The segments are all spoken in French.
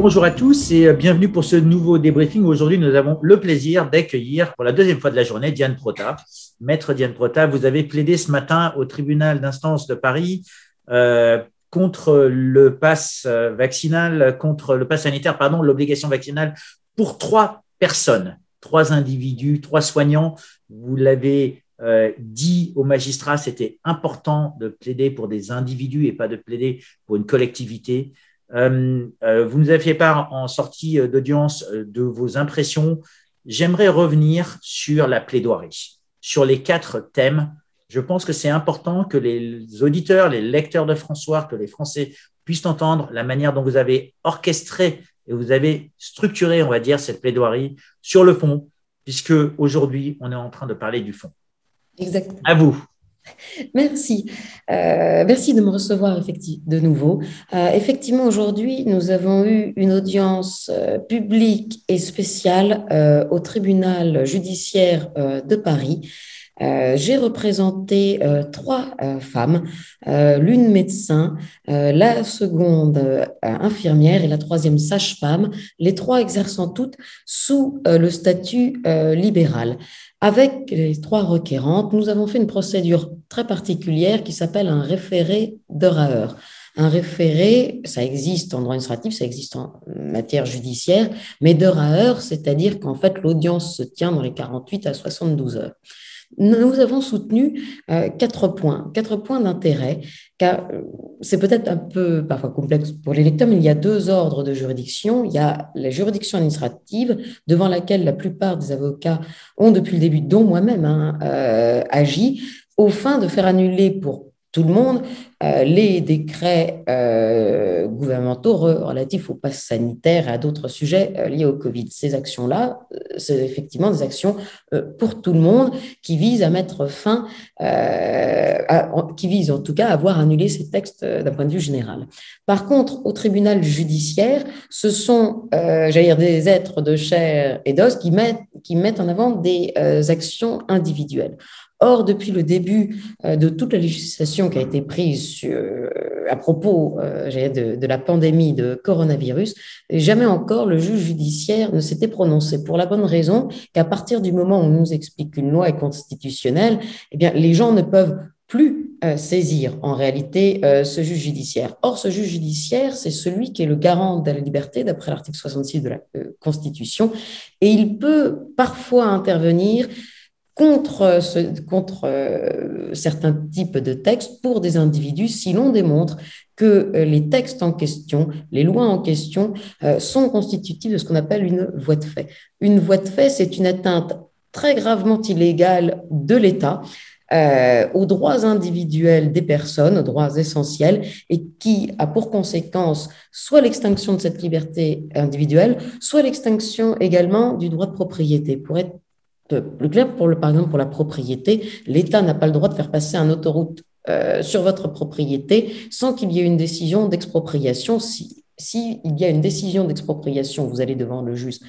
Bonjour à tous et bienvenue pour ce nouveau débriefing. Aujourd'hui, nous avons le plaisir d'accueillir pour la deuxième fois de la journée Diane Prota. Maître Diane Prota, vous avez plaidé ce matin au tribunal d'instance de Paris contre le pass vaccinal, contre le pass sanitaire, pardon, l'obligation vaccinale pour 3 personnes, 3 individus, 3 soignants. Vous l'avez dit aux magistrats, c'était important de plaider pour des individus et pas de plaider pour une collectivité. Vous nous avez fait part en sortie d'audience de vos impressions. J'aimerais revenir sur la plaidoirie, sur les 4 thèmes. Je pense que c'est important que les auditeurs, les lecteurs de François, que les Français puissent entendre la manière dont vous avez orchestré et vous avez structuré, on va dire, cette plaidoirie sur le fond, puisque aujourd'hui, on est en train de parler du fond. Exactement. À vous. Merci. Merci de me recevoir de nouveau. Effectivement, aujourd'hui, nous avons eu une audience publique et spéciale au tribunal judiciaire de Paris. J'ai représenté 3 femmes, l'une médecin, la seconde infirmière et la troisième sage-femme, les 3 exerçant toutes sous le statut libéral. Avec les 3 requérantes, nous avons fait une procédure très particulière qui s'appelle un référé d'heure à heure. Un référé, ça existe en droit administratif, ça existe en matière judiciaire, mais d'heure à heure, c'est-à-dire qu'en fait, l'audience se tient dans les 48 à 72 heures. Nous avons soutenu 4 points d'intérêt, car c'est peut-être un peu parfois complexe pour les lecteurs, mais il y a 2 ordres de juridiction. Il y a la juridiction administrative, devant laquelle la plupart des avocats ont depuis le début, dont moi-même, agi, aux fins de faire annuler pour tout le monde les décrets gouvernementaux relatifs au pass sanitaire et à d'autres sujets liés au Covid. Ces actions-là, c'est effectivement des actions pour tout le monde qui visent à mettre fin, qui visent en tout cas à voir annuler ces textes d'un point de vue général. Par contre, au tribunal judiciaire, ce sont, j'allais dire, des êtres de chair et d'os qui mettent en avant des actions individuelles. Or, depuis le début de toute la législation qui a été prise à propos de la pandémie de coronavirus, jamais encore le juge judiciaire ne s'était prononcé, pour la bonne raison qu'à partir du moment où on nous explique qu'une loi est constitutionnelle, eh bien, les gens ne peuvent plus saisir en réalité ce juge judiciaire. Or, ce juge judiciaire, c'est celui qui est le garant de la liberté d'après l'article 66 de la Constitution, et il peut parfois intervenir contre certains types de textes pour des individus si l'on démontre que les textes en question, les lois en question sont constitutifs de ce qu'on appelle une voie de fait. Une voie de fait, c'est une atteinte très gravement illégale de l'État aux droits individuels des personnes, aux droits essentiels, et qui a pour conséquence soit l'extinction de cette liberté individuelle, soit l'extinction également du droit de propriété. Pour être plus clair, par exemple, pour la propriété, l'État n'a pas le droit de faire passer un autoroute sur votre propriété sans qu'il y ait une décision d'expropriation. Si il y a une décision d'expropriation, vous allez devant le juge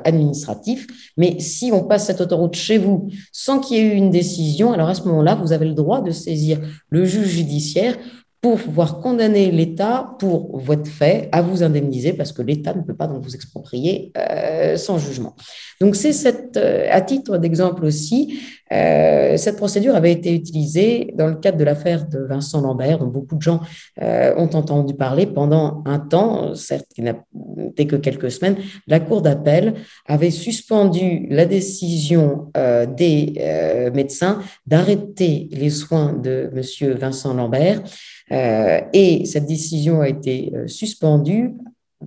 administratif, mais si on passe cette autoroute chez vous sans qu'il y ait eu une décision, alors à ce moment-là, vous avez le droit de saisir le juge judiciaire pour pouvoir condamner l'État pour voie de fait à vous indemniser parce que l'État ne peut pas donc vous exproprier sans jugement. Donc, c'est à titre d'exemple aussi, cette procédure avait été utilisée dans le cadre de l'affaire de Vincent Lambert, dont beaucoup de gens ont entendu parler pendant un temps, certes qui n'a été que quelques semaines. La Cour d'appel avait suspendu la décision des médecins d'arrêter les soins de M. Vincent Lambert. Et cette décision a été suspendue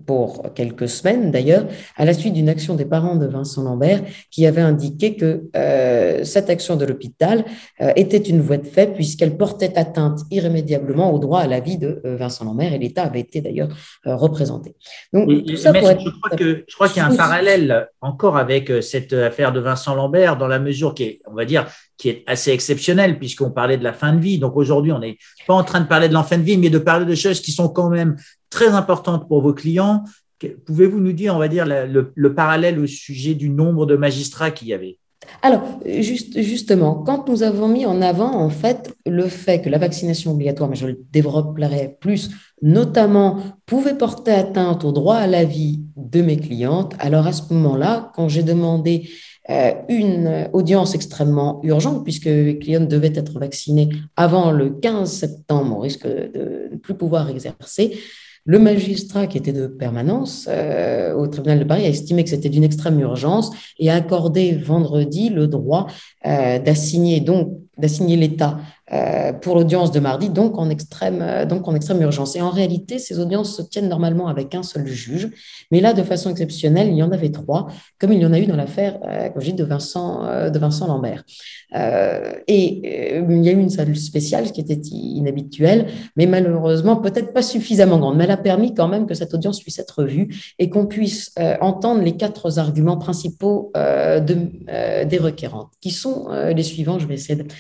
pour quelques semaines d'ailleurs, à la suite d'une action des parents de Vincent Lambert qui avait indiqué que cette action de l'hôpital était une voie de fait puisqu'elle portait atteinte irrémédiablement au droit à la vie de Vincent Lambert et l'État avait été d'ailleurs représenté. Donc, tout ça pour je crois qu'il y a un parallèle encore avec cette affaire de Vincent Lambert dans la mesure qui est, on va dire, qui est assez exceptionnelle puisqu'on parlait de la fin de vie. Donc aujourd'hui, on n'est pas en train de parler de la fin de vie, mais de parler de choses qui sont quand même très importantes pour vos clients. Pouvez-vous nous dire, on va dire, le parallèle au sujet du nombre de magistrats qu'il y avait ? Alors, justement, quand nous avons mis en avant, en fait, le fait que la vaccination obligatoire, mais je le développerai plus, notamment, pouvait porter atteinte au droit à la vie de mes clientes, alors à ce moment-là, quand j'ai demandé une audience extrêmement urgente, puisque les clientes devaient être vaccinées avant le 15 septembre, au risque de ne plus pouvoir exercer, le magistrat qui était de permanence au tribunal de Paris a estimé que c'était d'une extrême urgence et a accordé vendredi le droit d'assigner l'État pour l'audience de mardi, donc en extrême urgence. Et en réalité, ces audiences se tiennent normalement avec un seul juge, mais là, de façon exceptionnelle, il y en avait trois, comme il y en a eu dans l'affaire, comme je dis, de Vincent Lambert. Il y a eu une salle spéciale, ce qui était inhabituel, mais malheureusement, peut-être pas suffisamment grande, mais elle a permis quand même que cette audience puisse être vue et qu'on puisse entendre les quatre arguments principaux des requérantes, qui sont les suivants. Je vais essayer d'être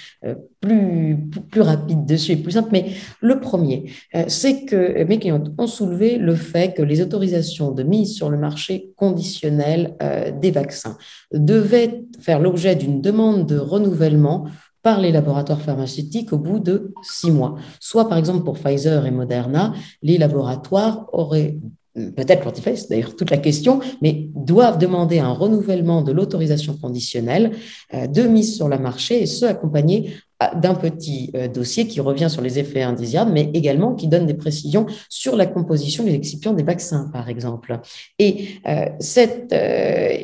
plus rapide dessus et plus simple, mais le premier, c'est que mes clients ont soulevé le fait que les autorisations de mise sur le marché conditionnelles des vaccins devaient faire l'objet d'une demande de renouvellement par les laboratoires pharmaceutiques au bout de 6 mois. Soit, par exemple, pour Pfizer et Moderna, les laboratoires auraient, peut-être quand ils font, c'est d'ailleurs toute la question, mais doivent demander un renouvellement de l'autorisation conditionnelle de mise sur le marché, et ce, accompagné d'un petit dossier qui revient sur les effets indésirables, mais également qui donne des précisions sur la composition des excipients des vaccins, par exemple. Et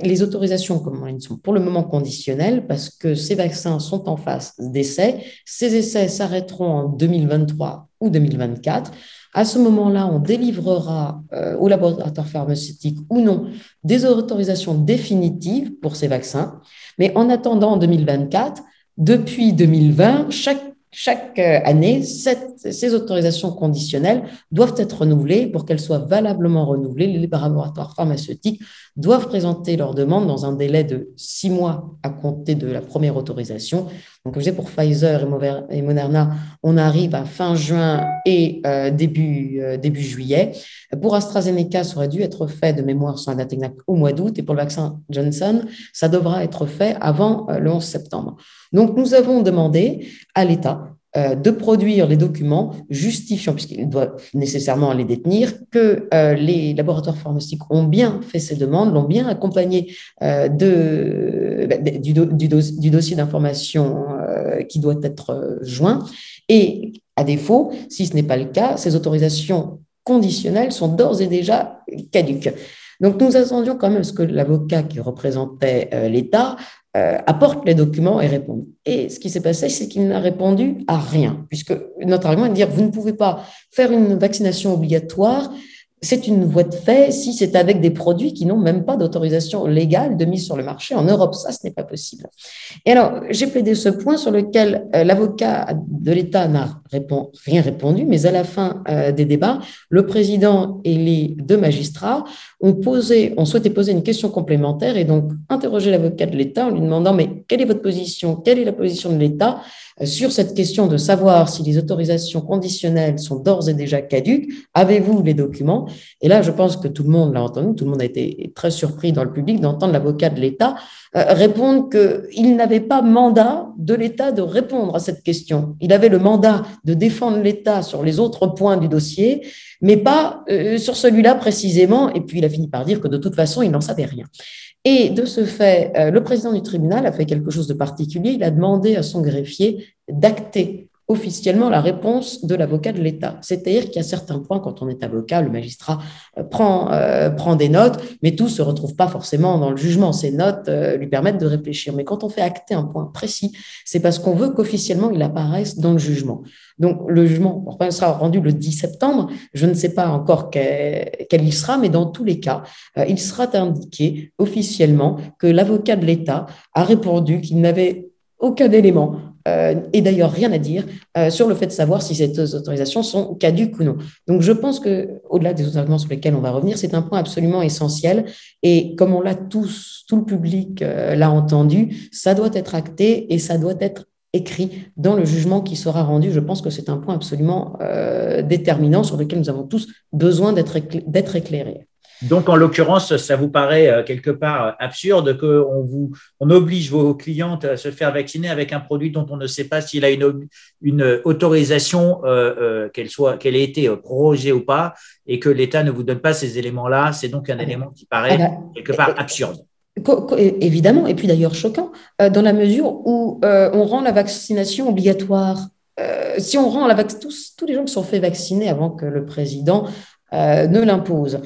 les autorisations, comme elles sont pour le moment conditionnelles, parce que ces vaccins sont en phase d'essai, ces essais s'arrêteront en 2023 ou 2024. À ce moment-là, on délivrera aux laboratoires pharmaceutiques ou non des autorisations définitives pour ces vaccins. Mais en attendant, en 2024, depuis 2020, chaque année, ces autorisations conditionnelles doivent être renouvelées. Pour qu'elles soient valablement renouvelées, les laboratoires pharmaceutiques doivent présenter leur demande dans un délai de 6 mois à compter de la première autorisation. Donc, comme je disais, pour Pfizer et Moderna, on arrive à fin juin et début juillet. Pour AstraZeneca, ça aurait dû être fait de mémoire sur la date exacte au mois d'août. Et pour le vaccin Johnson, ça devra être fait avant le 11 septembre. Donc, nous avons demandé à l'État de produire les documents justifiant, puisqu'ils doivent nécessairement les détenir, que les laboratoires pharmaceutiques ont bien fait ces demandes, l'ont bien accompagné du dossier d'information qui doit être joint. Et à défaut, si ce n'est pas le cas, ces autorisations conditionnelles sont d'ores et déjà caduques. Donc, nous attendions quand même à ce que l'avocat qui représentait l'État apporte les documents et répond. Et ce qui s'est passé, c'est qu'il n'a répondu à rien, puisque notre argument est de dire, vous ne pouvez pas faire une vaccination obligatoire, c'est une voie de fait si c'est avec des produits qui n'ont même pas d'autorisation légale de mise sur le marché. En Europe, ça, ce n'est pas possible. Et alors, j'ai plaidé ce point sur lequel l'avocat de l'État n'a rien répondu, mais à la fin des débats, le président et les deux magistrats ont souhaité poser une question complémentaire et donc interroger l'avocat de l'État en lui demandant, mais quelle est votre position, quelle est la position de l'État sur cette question de savoir si les autorisations conditionnelles sont d'ores et déjà caduques, avez-vous les documents? Et là, je pense que tout le monde l'a entendu, tout le monde a été très surpris dans le public d'entendre l'avocat de l'État répondre qu'il n'avait pas mandat de l'État de répondre à cette question. Il avait le mandat de défendre l'État sur les autres points du dossier, mais pas sur celui-là précisément. Et puis, il a fini par dire que de toute façon, il n'en savait rien. Et de ce fait, le président du tribunal a fait quelque chose de particulier. Il a demandé à son greffier d'acter officiellement la réponse de l'avocat de l'État. C'est-à-dire qu'il y a certains points, quand on est avocat, le magistrat prend des notes, mais tout ne se retrouve pas forcément dans le jugement. Ces notes lui permettent de réfléchir. Mais quand on fait acter un point précis, c'est parce qu'on veut qu'officiellement, il apparaisse dans le jugement. Donc, le jugement sera rendu le 10 septembre. Je ne sais pas encore quel il sera, mais dans tous les cas, il sera indiqué officiellement que l'avocat de l'État a répondu qu'il n'avait aucun élément et d'ailleurs rien à dire sur le fait de savoir si ces autorisations sont caduques ou non. Donc, je pense qu'au-delà des autres arguments sur lesquels on va revenir, c'est un point absolument essentiel et comme on l'a tout le public l'a entendu, ça doit être acté et ça doit être écrit dans le jugement qui sera rendu. Je pense que c'est un point absolument déterminant sur lequel nous avons tous besoin d'être éclairés. Donc, en l'occurrence, ça vous paraît quelque part absurde qu'on oblige vos clientes à se faire vacciner avec un produit dont on ne sait pas s'il a une autorisation, qu'elle ait été prorogée ou pas, et que l'État ne vous donne pas ces éléments-là. C'est donc un élément qui Ah paraît ben, quelque part absurde. évidemment, et puis d'ailleurs choquant, dans la mesure où on rend la vaccination obligatoire. Si on rend tous les gens qui sont fait vacciner avant que le président ne l'impose,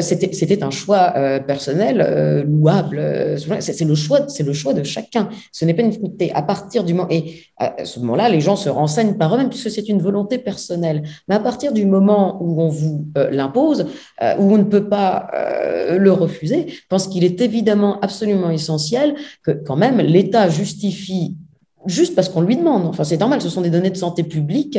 c'était un choix personnel louable. C'est le choix de chacun. Ce n'est pas une faculté. À partir du moment et à ce moment-là, les gens se renseignent par eux-mêmes puisque c'est une volonté personnelle. Mais à partir du moment où on vous l'impose, où on ne peut pas le refuser, je pense qu'il est évidemment absolument essentiel que quand même l'État justifie juste parce qu'on lui demande. Enfin, c'est normal, ce sont des données de santé publique,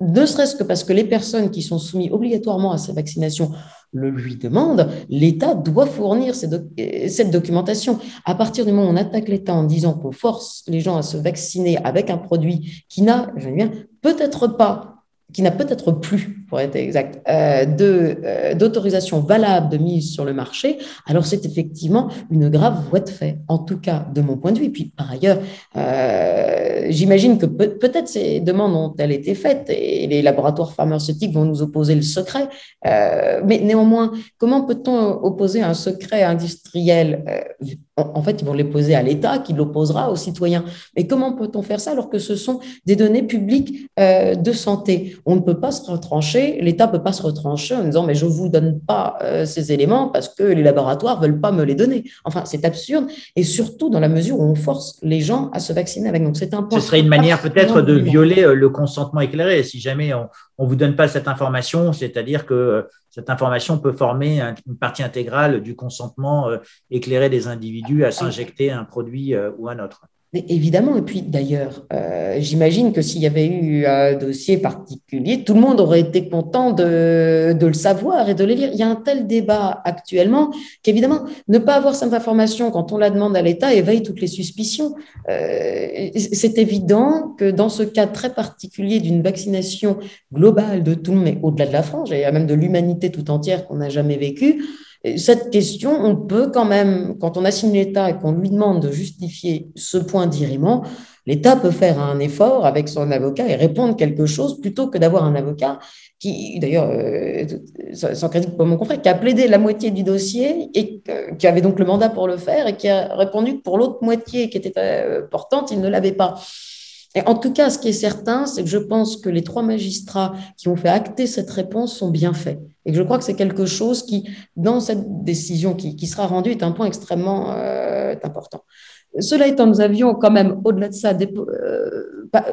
ne serait-ce que parce que les personnes qui sont soumises obligatoirement à ces vaccinations le lui demandent, l'État doit fournir cette documentation. À partir du moment où on attaque l'État en disant qu'on force les gens à se vacciner avec un produit qui n'a, je veux dire, peut-être pas qui n'a peut-être plus, pour être exact, d'autorisation valable de mise sur le marché, alors c'est effectivement une grave voie de fait, en tout cas de mon point de vue. Et puis par ailleurs, j'imagine que peut-être ces demandes ont-elles été faites et les laboratoires pharmaceutiques vont nous opposer le secret, mais néanmoins, comment peut-on opposer un secret industriel en fait, ils vont l'opposer à l'État qui l'opposera aux citoyens. Mais comment peut-on faire ça alors que ce sont des données publiques de santé? On ne peut pas se retrancher, l'État ne peut pas se retrancher en disant mais je ne vous donne pas ces éléments parce que les laboratoires ne veulent pas me les donner. Enfin, c'est absurde et surtout dans la mesure où on force les gens à se vacciner avec. Donc, c'est un point. Ce serait une manière peut-être de violer le consentement éclairé. Si jamais on ne vous donne pas cette information, c'est-à-dire que cette information peut former une partie intégrale du consentement éclairé des individus à s'injecter un produit ou un autre. Évidemment, et puis d'ailleurs, j'imagine que s'il y avait eu un dossier particulier, tout le monde aurait été content de le savoir et de le lire. Il y a un tel débat actuellement qu'évidemment, ne pas avoir cette information quand on la demande à l'État éveille toutes les suspicions. C'est évident que dans ce cas très particulier d'une vaccination globale de tout le monde, mais au-delà de la France, et même de l'humanité tout entière qu'on n'a jamais vécue, cette question, on peut quand même, quand on assigne l'État et qu'on lui demande de justifier ce point d'irriment, l'État peut faire un effort avec son avocat et répondre quelque chose plutôt que d'avoir un avocat qui, d'ailleurs, sans critique pour mon confrère, qui a plaidé la moitié du dossier et qui avait donc le mandat pour le faire et qui a répondu que pour l'autre moitié qui était portante, il ne l'avait pas. Et en tout cas, ce qui est certain, c'est que je pense que les 3 magistrats qui ont fait acter cette réponse sont bien faits. Et que je crois que c'est quelque chose qui, dans cette décision qui sera rendue, est un point extrêmement important. Cela étant, nous avions quand même, au-delà de ça,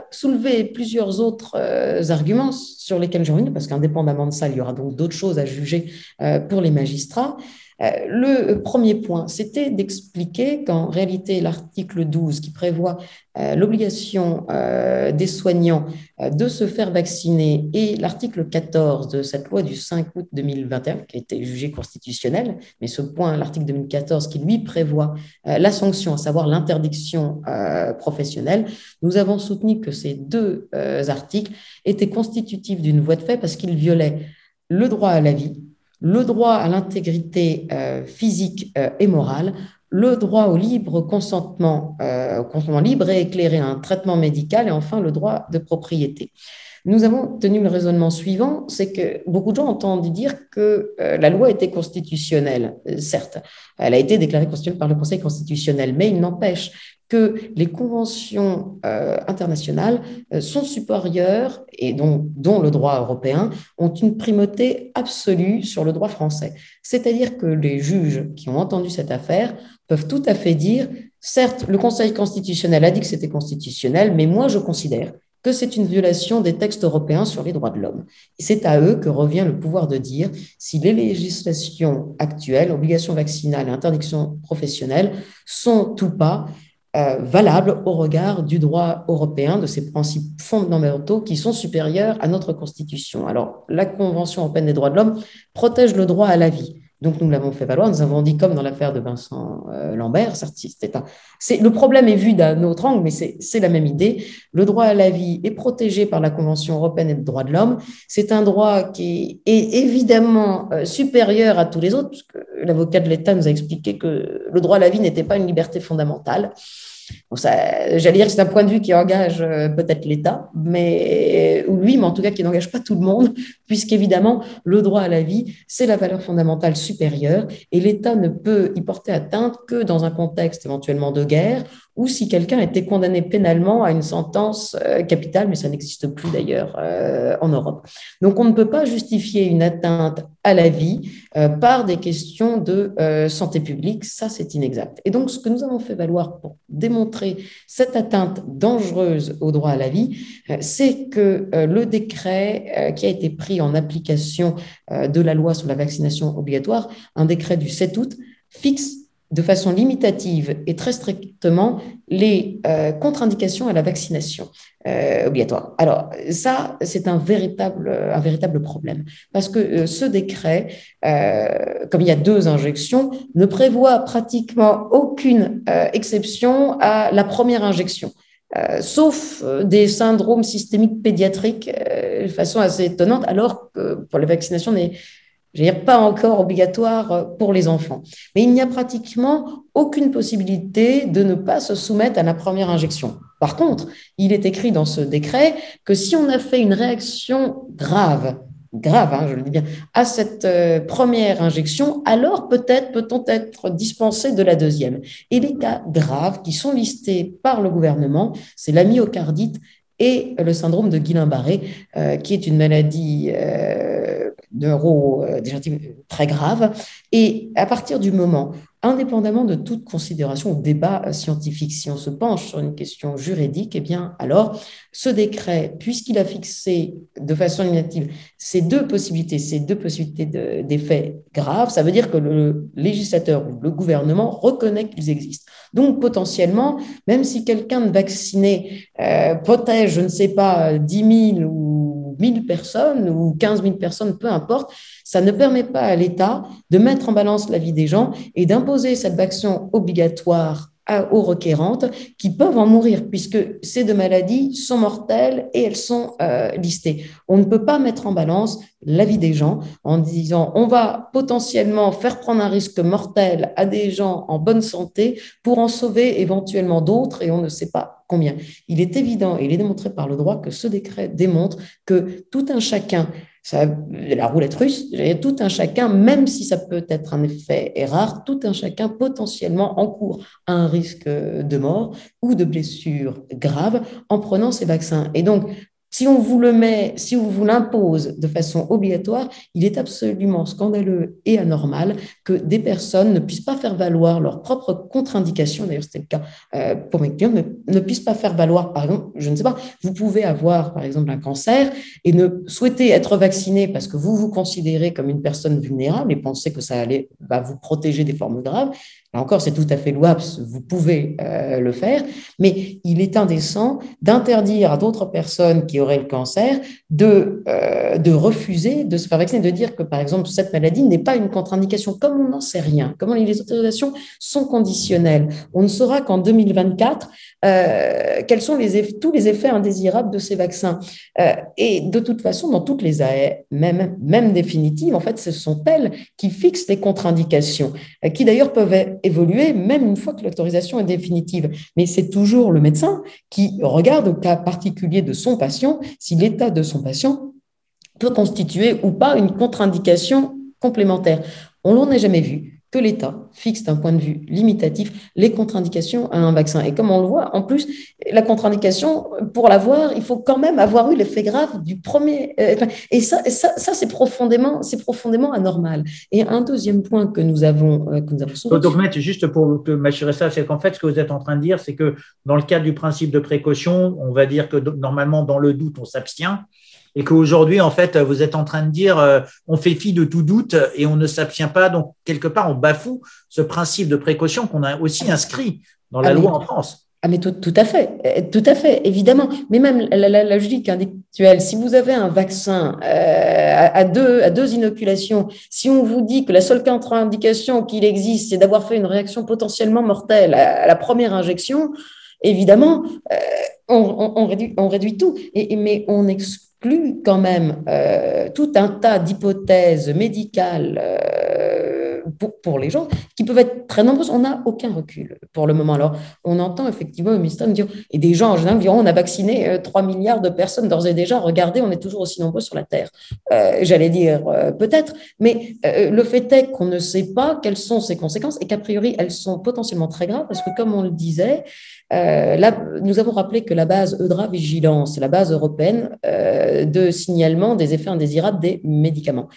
soulevé plusieurs autres arguments sur lesquels j'ai revenu, parce qu'indépendamment de ça, il y aura donc d'autres choses à juger pour les magistrats. Le premier point, c'était d'expliquer qu'en réalité, l'article 12 qui prévoit l'obligation des soignants de se faire vacciner et l'article 14 de cette loi du 5 août 2021 qui a été jugé constitutionnel, mais ce point, l'article 2014 qui lui prévoit la sanction, à savoir l'interdiction professionnelle, nous avons soutenu que ces deux articles étaient constitutifs d'une voie de fait parce qu'ils violaient le droit à la vie, le droit à l'intégrité physique et morale, le droit au libre consentement libre et éclairé à un traitement médical et enfin le droit de propriété. Nous avons tenu le raisonnement suivant, c'est que beaucoup de gens ont entendu dire que la loi était constitutionnelle. Certes, elle a été déclarée constitutionnelle par le Conseil constitutionnel, mais il n'empêche que les conventions internationales sont supérieures et dont le droit européen ont une primauté absolue sur le droit français. C'est-à-dire que les juges qui ont entendu cette affaire peuvent tout à fait dire, certes, le Conseil constitutionnel a dit que c'était constitutionnel, mais moi je considère que c'est une violation des textes européens sur les droits de l'homme. Et c'est à eux que revient le pouvoir de dire si les législations actuelles, obligations vaccinales et interdiction professionnelle, sont ou pas valables au regard du droit européen, de ces principes fondamentaux qui sont supérieurs à notre Constitution. Alors, la Convention européenne des droits de l'homme protège le droit à la vie. Donc, nous l'avons fait valoir. Nous avons dit, comme dans l'affaire de Vincent Lambert, le problème est vu d'un autre angle, mais c'est la même idée. Le droit à la vie est protégé par la Convention européenne des droits de l'homme. C'est un droit qui est évidemment supérieur à tous les autres, parce que l'avocat de l'État nous a expliqué que le droit à la vie n'était pas une liberté fondamentale. Bon, j'allais dire que c'est un point de vue qui engage peut-être l'État, ou lui, mais en tout cas qui n'engage pas tout le monde, puisqu'évidemment, le droit à la vie, c'est la valeur fondamentale supérieure, et l'État ne peut y porter atteinte que dans un contexte éventuellement de guerre, ou si quelqu'un était condamné pénalement à une sentence capitale, mais ça n'existe plus d'ailleurs en Europe. Donc on ne peut pas justifier une atteinte à la vie par des questions de santé publique, ça c'est inexact. Et donc ce que nous avons fait valoir pour démontrer cette atteinte dangereuse au droit à la vie, c'est que le décret qui a été pris en application de la loi sur la vaccination obligatoire, un décret du 7 août, fixe de façon limitative et très strictement les contre-indications à la vaccination obligatoire. Alors ça, c'est un véritable problème parce que ce décret, comme il y a 2 injections, ne prévoit pratiquement aucune exception à la première injection. Sauf des syndromes systémiques pédiatriques de façon assez étonnante, alors que pour les vaccinations, je veux dire, pas encore obligatoire pour les enfants. Mais il n'y a pratiquement aucune possibilité de ne pas se soumettre à la première injection. Par contre, il est écrit dans ce décret que si on a fait une réaction grave, hein, je le dis bien, à cette première injection, alors peut-être peut-on être dispensé de la deuxième. Et les cas graves qui sont listés par le gouvernement, c'est la myocardite et le syndrome de Guillain-Barré, qui est une maladie neurodégénérative très grave. Et à partir du moment, indépendamment de toute considération ou débat scientifique, si on se penche sur une question juridique, eh bien, alors, ce décret, puisqu'il a fixé de façon limitative ces deux possibilités d'effets graves, ça veut dire que le législateur ou le gouvernement reconnaît qu'ils existent. Donc, potentiellement, même si quelqu'un de vacciné protège, je ne sais pas, 10 000 ou 1000 personnes ou 15 000 personnes, peu importe, ça ne permet pas à l'État de mettre en balance la vie des gens et d'imposer cette vaccin obligatoire aux requérantes qui peuvent en mourir puisque ces 2 maladies sont mortelles et elles sont listées. On ne peut pas mettre en balance la vie des gens en disant on va potentiellement faire prendre un risque mortel à des gens en bonne santé pour en sauver éventuellement d'autres et on ne sait pas combien. Il est évident et il est démontré par le droit que ce décret démontre que tout un chacun, la roulette russe, tout un chacun, même si ça peut être un effet rare, tout un chacun potentiellement encourt un risque de mort ou de blessure grave en prenant ces vaccins. Et donc, si on vous l'impose de façon obligatoire, il est absolument scandaleux et anormal que des personnes ne puissent pas faire valoir leur propre contre-indication, d'ailleurs c'était le cas pour mes clients, ne puissent pas faire valoir, par exemple, je ne sais pas, vous pouvez avoir par exemple un cancer et ne souhaiter être vacciné parce que vous vous considérez comme une personne vulnérable et pensez que ça va vous protéger des formes graves. Là encore, c'est tout à fait louable, vous pouvez le faire, mais il est indécent d'interdire à d'autres personnes qui auraient le cancer de refuser de se faire vacciner, de dire que, par exemple, cette maladie n'est pas une contre-indication. Comme on n'en sait rien, comme les autorisations sont conditionnelles, on ne saura qu'en 2024 quels sont tous les effets indésirables de ces vaccins. Et de toute façon, dans toutes les AE, même définitives, en fait, ce sont elles qui fixent les contre-indications, qui d'ailleurs peuvent évoluer même une fois que l'autorisation est définitive. Mais c'est toujours le médecin qui regarde au cas particulier de son patient si l'état de son patient peut constituer ou pas une contre-indication complémentaire. On n'en a jamais vu que l'État fixe d'un point de vue limitatif les contre-indications à un vaccin. Et comme on le voit, en plus, la contre-indication, pour l'avoir, il faut quand même avoir eu l'effet grave du premier. Et ça c'est profondément anormal. Et un deuxième point que nous avons soulevé. Donc, Maître, juste pour m'assurer ça, c'est qu'en fait, ce que vous êtes en train de dire, c'est que dans le cadre du principe de précaution, on va dire que normalement, dans le doute, on s'abstient. Et qu'aujourd'hui, en fait, vous êtes en train de dire on fait fi de tout doute et on ne s'abstient pas. Donc, quelque part, on bafoue ce principe de précaution qu'on a aussi inscrit dans la loi en France. Ah, mais tout à fait, évidemment. Mais même la logique intellectuelle, si vous avez un vaccin à deux inoculations, si on vous dit que la seule contre-indication qu'il existe, c'est d'avoir fait une réaction potentiellement mortelle à la première injection, évidemment, on réduit tout. Mais on exclut quand même tout un tas d'hypothèses médicales pour les gens qui peuvent être très nombreuses. On n'a aucun recul pour le moment. Alors, on entend effectivement au ministère nous dire, et des gens en général diront, on a vacciné 3 milliards de personnes d'ores et déjà, regardez, on est toujours aussi nombreux sur la Terre. J'allais dire peut-être, mais le fait est qu'on ne sait pas quelles sont ses conséquences et qu'a priori, elles sont potentiellement très graves parce que, comme on le disait, là, nous avons rappelé que la base EUDRA Vigilance, la base européenne de signalement des effets indésirables des médicaments.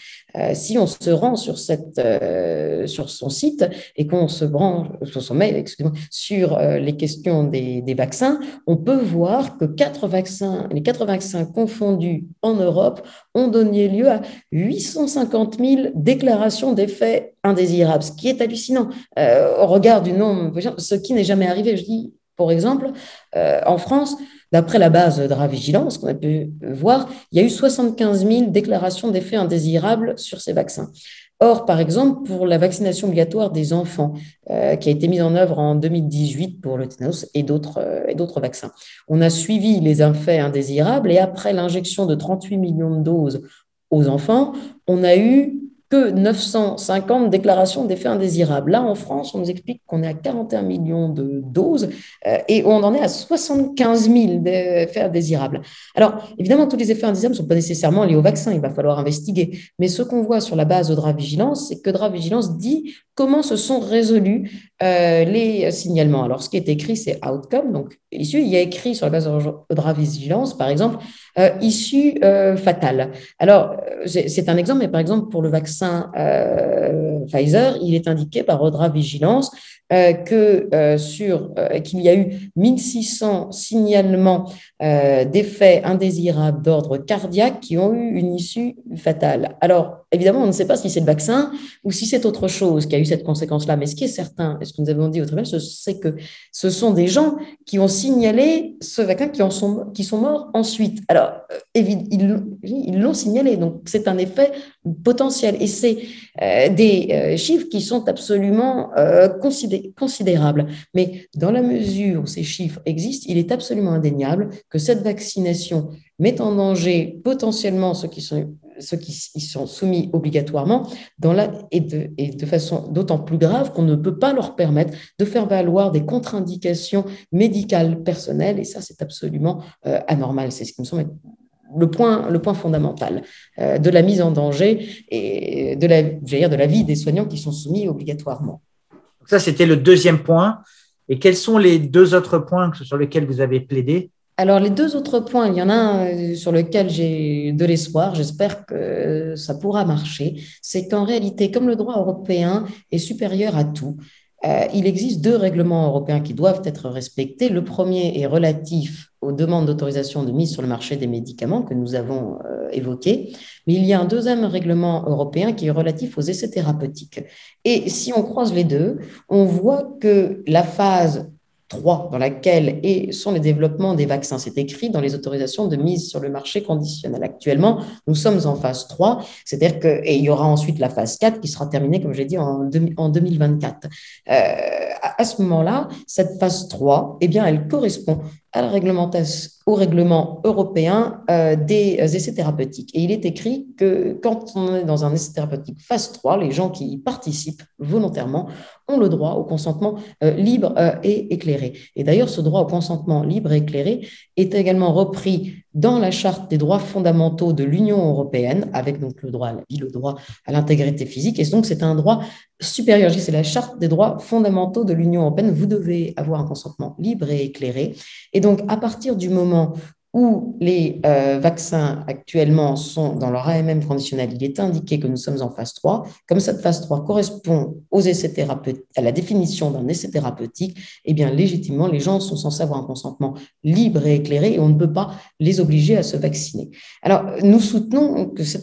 Si on se rend sur son site et qu'on se branche sur son mail, sur les questions des vaccins, on peut voir que les 4 vaccins confondus en Europe ont donné lieu à 850 000 déclarations d'effets indésirables, ce qui est hallucinant au regard du nombre, ce qui n'est jamais arrivé. Je dis, pour exemple, en France, d'après la base de la vigilance qu'on a pu voir, il y a eu 75 000 déclarations d'effets indésirables sur ces vaccins. Or, par exemple, pour la vaccination obligatoire des enfants, qui a été mise en œuvre en 2018 pour le tétanos et d'autres vaccins, on a suivi les effets indésirables et après l'injection de 38 millions de doses aux enfants, on a eu que 950 déclarations d'effets indésirables. Là, en France, on nous explique qu'on est à 41 millions de doses et on en est à 75 000 effets indésirables. Alors, évidemment, tous les effets indésirables ne sont pas nécessairement liés au vaccin, il va falloir investiguer. Mais ce qu'on voit sur la base de Dravigilance, c'est que Dravigilance dit comment se sont résolus les signalements. Alors, ce qui est écrit, c'est outcome. Donc, il y a écrit sur la base de Dravigilance, par exemple, issue fatale. Alors, c'est un exemple, mais par exemple, pour le vaccin Pfizer, il est indiqué par Odra Vigilance qu'il y a eu 1600 signalements d'effets indésirables d'ordre cardiaque qui ont eu une issue fatale. Alors, évidemment, on ne sait pas si c'est le vaccin ou si c'est autre chose qui a eu cette conséquence-là. Mais ce qui est certain, et ce que nous avons dit au tribunal, c'est que ce sont des gens qui ont signalé ce vaccin qui sont morts ensuite. Alors, ils l'ont signalé, donc c'est un effet potentiel. Et c'est des chiffres qui sont absolument considérables. Mais dans la mesure où ces chiffres existent, il est absolument indéniable que cette vaccination met en danger potentiellement ceux qui y sont soumis obligatoirement et de façon d'autant plus grave qu'on ne peut pas leur permettre de faire valoir des contre-indications médicales personnelles. Et ça, c'est absolument anormal. C'est ce qui me semble être le point fondamental de la mise en danger et de la vie des soignants qui sont soumis obligatoirement. Ça, c'était le deuxième point. Et quels sont les deux autres points sur lesquels vous avez plaidé ? Alors, les deux autres points, il y en a un sur lequel j'ai de l'espoir, j'espère que ça pourra marcher, c'est qu'en réalité, comme le droit européen est supérieur à tout, il existe deux règlements européens qui doivent être respectés. Le premier est relatif aux demandes d'autorisation de mise sur le marché des médicaments que nous avons évoqués, mais il y a un deuxième règlement européen qui est relatif aux essais thérapeutiques. Et si on croise les deux, on voit que la phase 3, dans laquelle sont les développements des vaccins. C'est écrit dans les autorisations de mise sur le marché conditionnel. Actuellement, nous sommes en phase 3, c'est-à-dire et il y aura ensuite la phase 4 qui sera terminée, comme je l'ai dit, en 2024. À ce moment-là, cette phase 3, eh bien, elle correspond à la réglementation, au règlement européen des essais thérapeutiques. Et il est écrit que quand on est dans un essai thérapeutique phase 3, les gens qui y participent volontairement ont le droit au consentement libre et éclairé. Et d'ailleurs, ce droit au consentement libre et éclairé est également repris dans la Charte des droits fondamentaux de l'Union européenne, avec donc le droit à la vie, le droit à l'intégrité physique. Et donc, c'est un droit supérieur. C'est la Charte des droits fondamentaux de l'Union européenne. Vous devez avoir un consentement libre et éclairé. Et donc, à partir du moment où les vaccins actuellement sont dans leur AMM conditionnel, il est indiqué que nous sommes en phase 3. Comme cette phase 3 correspond aux essais thérapeutiques, à la définition d'un essai thérapeutique, eh bien, légitimement, les gens sont censés avoir un consentement libre et éclairé et on ne peut pas les obliger à se vacciner. Alors, nous soutenons que ce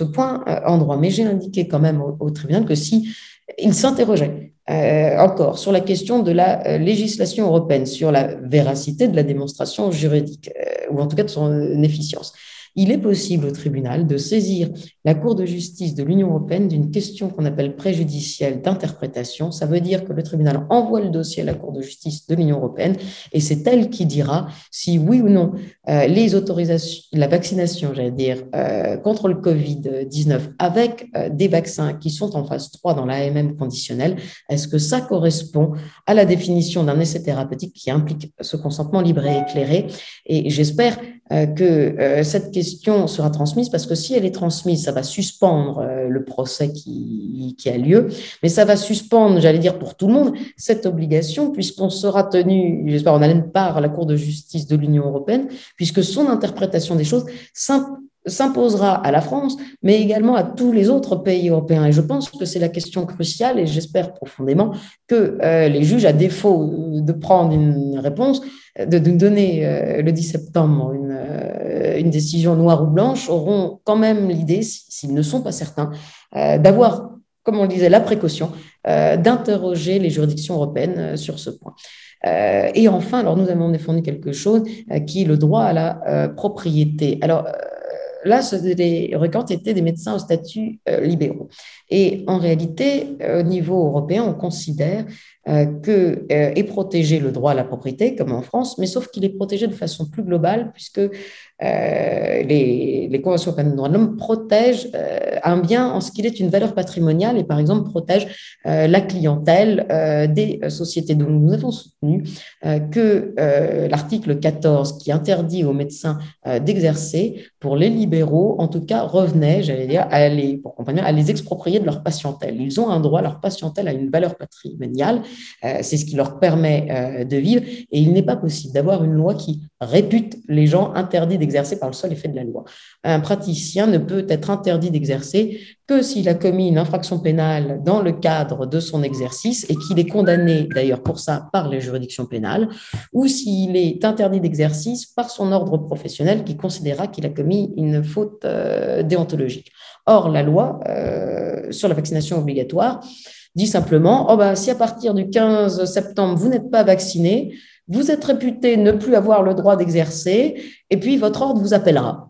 point en droit, mais j'ai indiqué quand même au tribunal que si il s'interrogeait encore sur la question de la législation européenne, sur la véracité de la démonstration juridique, ou en tout cas de son efficience. Il est possible au tribunal de saisir la Cour de justice de l'Union européenne d'une question qu'on appelle préjudicielle d'interprétation. Ça veut dire que le tribunal envoie le dossier à la Cour de justice de l'Union européenne et c'est elle qui dira si oui ou non les autorisations, la vaccination, contre le Covid-19 avec des vaccins qui sont en phase 3 dans l'AMM conditionnel, est-ce que ça correspond à la définition d'un essai thérapeutique qui implique ce consentement libre et éclairé? Et j'espère que cette question sera transmise, parce que si elle est transmise, ça va suspendre le procès qui a lieu, mais ça va suspendre, j'allais dire pour tout le monde, cette obligation, puisqu'on sera tenu, j'espère en haleine, par la Cour de justice de l'Union européenne, puisque son interprétation des choses s'imposera à la France, mais également à tous les autres pays européens. Et je pense que c'est la question cruciale, et j'espère profondément que les juges, à défaut de prendre une réponse, de nous donner le 10 septembre une décision noire ou blanche, auront quand même l'idée, s'ils ne sont pas certains, d'avoir, comme on le disait, la précaution d'interroger les juridictions européennes sur ce point. Et enfin, alors nous avons défendu quelque chose qui est le droit à la propriété. Alors, là, les requérants étaient des médecins au statut libéraux. Et en réalité, au niveau européen, on considère que est protégé le droit à la propriété, comme en France, mais sauf qu'il est protégé de façon plus globale, puisque les conventions européennes des droits de l'homme protègent un bien en ce qu'il est une valeur patrimoniale et, par exemple, protègent la clientèle des sociétés. Donc, nous avons soutenu que l'article 14, qui interdit aux médecins d'exercer, pour les libéraux, en tout cas, revenait, j'allais dire, à les exproprier de leur patientèle. Ils ont un droit, leur patientèle a une valeur patrimoniale, c'est ce qui leur permet de vivre, et il n'est pas possible d'avoir une loi qui répute les gens interdits d'exercer par le seul effet de la loi. Un praticien ne peut être interdit d'exercer que s'il a commis une infraction pénale dans le cadre de son exercice et qu'il est condamné d'ailleurs pour ça par les juridictions pénales, ou s'il est interdit d'exercice par son ordre professionnel qui considérera qu'il a commis une faute déontologique. Or, la loi sur la vaccination obligatoire dit simplement si à partir du 15 septembre, vous n'êtes pas vacciné, vous êtes réputé ne plus avoir le droit d'exercer, et puis votre ordre vous appellera.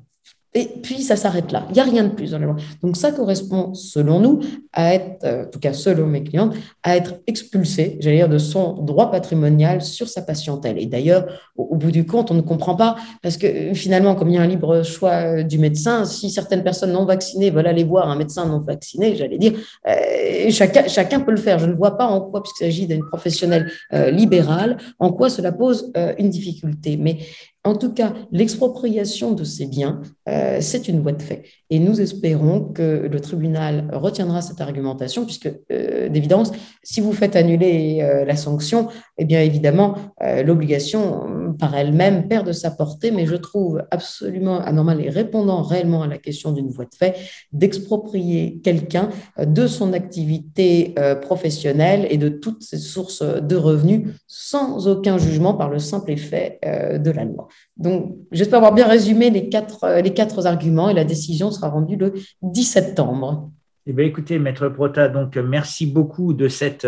Et puis, ça s'arrête là. Il n'y a rien de plus dans la loi. Donc, ça correspond, selon nous, à être, en tout cas selon mes clientes, à être expulsé, j'allais dire, de son droit patrimonial sur sa patientèle. Et d'ailleurs, au bout du compte, on ne comprend pas, parce que finalement, comme il y a un libre choix du médecin, si certaines personnes non vaccinées veulent aller voir un médecin non vacciné, j'allais dire, chacun peut le faire. Je ne vois pas en quoi, puisqu'il s'agit d'une professionnelle libérale, en quoi cela pose une difficulté. Mais en tout cas, l'expropriation de ces biens, c'est une voie de fait. Et nous espérons que le tribunal retiendra cette argumentation, puisque, d'évidence, si vous faites annuler la sanction, eh bien évidemment, l'obligation par elle-même perd de sa portée, mais je trouve absolument anormal et répondant réellement à la question d'une voie de fait, d'exproprier quelqu'un de son activité professionnelle et de toutes ses sources de revenus sans aucun jugement par le simple effet de la loi. Donc, j'espère avoir bien résumé les quatre arguments et la décision sera rendue le 10 septembre. Eh bien, écoutez, Maître Prota, donc merci beaucoup de cet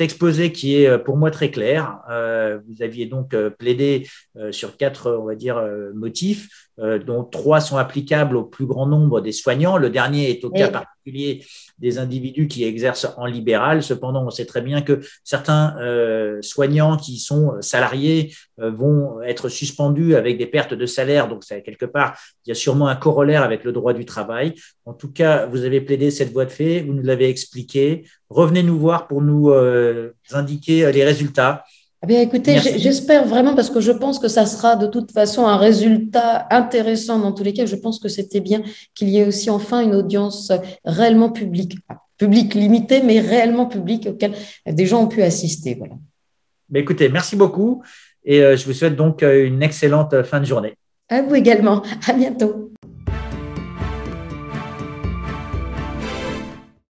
exposé qui est pour moi très clair. Vous aviez donc plaidé sur 4, on va dire, motifs, dont 3 sont applicables au plus grand nombre des soignants. Le dernier est au cas particulier des individus qui exercent en libéral. Cependant, on sait très bien que certains soignants qui sont salariés vont être suspendus avec des pertes de salaire. Donc, ça, quelque part, il y a sûrement un corollaire avec le droit du travail. En tout cas, vous avez plaidé cette voie de fait, vous nous l'avez expliqué. Revenez nous voir pour nous indiquer les résultats. Eh bien, écoutez, j'espère vraiment, parce que je pense que ça sera de toute façon un résultat intéressant dans tous les cas. Je pense que c'était bien qu'il y ait aussi enfin une audience réellement publique, publique limitée, mais réellement publique, auquel des gens ont pu assister. Voilà. Mais écoutez, merci beaucoup et je vous souhaite donc une excellente fin de journée. À vous également. À bientôt.